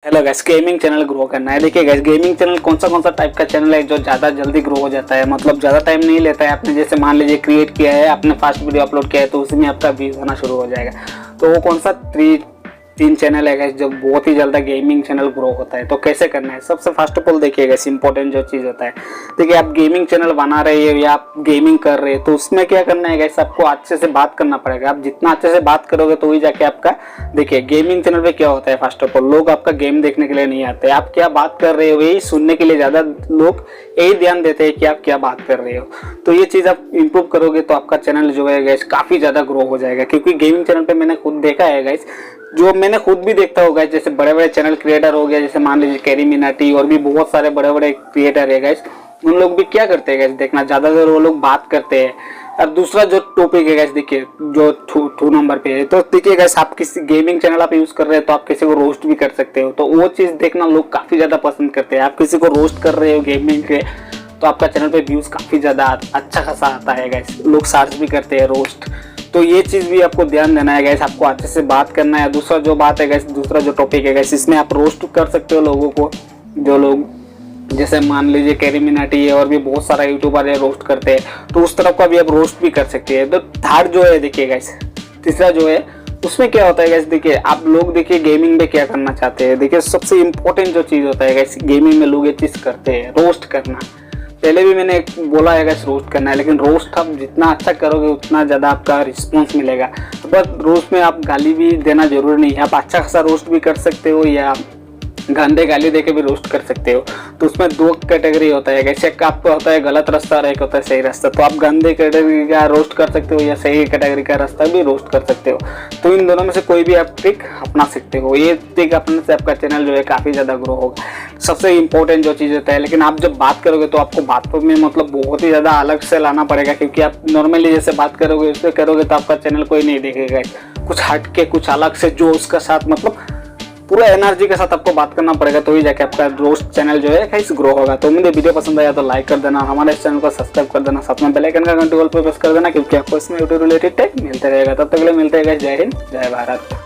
Hello guys, gaming channel grow करना है। देखिए गैस, गेमिंग चैनल कौन सा टाइप का चैनल है जो ज़्यादा जल्दी ग्रो हो जाता है, मतलब ज़्यादा टाइम नहीं लेता है। आपने जैसे मान लीजिए क्रिएट किया है, आपने फास्ट वीडियो अपलोड किया है तो उसमें आपका व्यूज आना शुरू हो जाएगा। तो वो कौन सा तीन चैनल है गैस जो बहुत ही जल्दी गेमिंग चैनल ग्रो होता है। तो कैसे करना है, सबसे फर्स्ट ऑफ ऑल देखिए गैस, इंपॉर्टेंट जो चीज़ होता है, देखिए आप गेमिंग चैनल बना रहे हो या आप गेमिंग कर रहे हो तो उसमें क्या करना है गैस, आपको अच्छे से बात करना पड़ेगा। आप जितना अच्छे से बात करोगे तो ही जाके आपका, देखिए गेमिंग चैनल पे क्या होता है, फर्स्ट ऑफ ऑल लोग आपका गेम देखने के लिए नहीं आते, आप क्या बात कर रहे हो यही सुनने के लिए ज़्यादा लोग यही ध्यान देते हैं कि आप क्या बात कर रहे हो। तो ये चीज़ आप इंप्रूव करोगे तो आपका चैनल जो है गैस काफ़ी ज़्यादा ग्रो हो जाएगा। क्योंकि गेमिंग चैनल पे मैंने खुद देखा है गैस, जो मैंने खुद भी देखता होगा, जैसे बड़े बड़े चैनल क्रिएटर हो गया, जैसे मान लीजिए carryminati और भी बहुत सारे बड़े बड़े क्रिएटर है गैस, उन लोग भी क्या करते हैं गैस, देखना ज़्यादातर वो लोग बात करते हैं। और दूसरा जो टॉपिक है गैस, देखिए जो टू नंबर पे है, तो देखिए गैस आप किसी गेमिंग चैनल आप यूज़ कर रहे हो तो आप किसी को रोस्ट भी कर सकते हो। तो वो चीज़ देखना लोग काफ़ी ज़्यादा पसंद करते हैं। आप किसी को रोस्ट कर रहे हो गेमिंग के तो आपका चैनल पे व्यूज़ काफ़ी ज़्यादा अच्छा खासा आता है गैस, लोग सर्च भी करते हैं रोस्ट। तो ये चीज़ भी आपको ध्यान देना है गैस, आपको अच्छे से बात करना है। दूसरा जो बात है गैस, दूसरा जो टॉपिक है गैस, इसमें आप रोस्ट कर सकते हो लोगों को, जो लोग जैसे मान लीजिए carryminati है और भी बहुत सारा यूट्यूबर है रोस्ट करते हैं, तो उस तरफ का भी आप रोस्ट भी कर सकते हैं। तो थर्ड जो है देखिए गैस, तीसरा जो है उसमें क्या होता है गैस, देखिए आप लोग देखिए गेमिंग में क्या करना चाहते हैं। देखिए सबसे इम्पोर्टेंट जो चीज़ होता है गैस, गेमिंग में लोग ये चीज़ करते हैं, रोस्ट करना। पहले भी मैंने बोला है गैस रोस्ट करना है, लेकिन रोस्ट आप जितना अच्छा करोगे उतना ज़्यादा आपका रिस्पॉन्स मिलेगा। तो बस रोस्ट में आप गाली भी देना जरूरी नहीं है, आप अच्छा खासा रोस्ट भी कर सकते हो या गंदे गाली देके भी रोस्ट कर सकते हो। तो उसमें दो कैटेगरी होता है, एक आपका होता है गलत रास्ता और एक होता है सही रास्ता। तो आप गंदे कैटेगरी का रोस्ट कर सकते हो या सही कैटेगरी का रास्ता भी रोस्ट कर सकते हो। तो इन दोनों में से कोई भी आप ट्रिक अपना सकते हो। ये ट्रिक अपने से आपका चैनल जो है काफ़ी ज़्यादा ग्रो होगा। सबसे इंपॉर्टेंट जो चीज़ होता है, लेकिन आप जब बात करोगे तो आपको बातों में मतलब बहुत ही ज़्यादा अलग से लाना पड़ेगा। क्योंकि आप नॉर्मली जैसे बात करोगे उससे करोगे तो आपका चैनल कोई नहीं देखेगा। कुछ हट के कुछ अलग से जो उसका साथ मतलब पूरा एनर्जी के साथ आपको बात करना पड़ेगा, तो ही जाके आपका रोस्ट चैनल जो है कैसे ग्रो होगा। तो मुझे वीडियो पसंद आया तो लाइक कर देना, हमारे इस चैनल को सब्सक्राइब कर देना, साथ में बेल आइकन का घंटी ऑल पे प्रेस कर देना, क्योंकि आपको इसमें वीडियो रिलेटेड टेक मिलते रहेगा। तब तक के लिए मिलते हैं, जय हिंद जय भारत।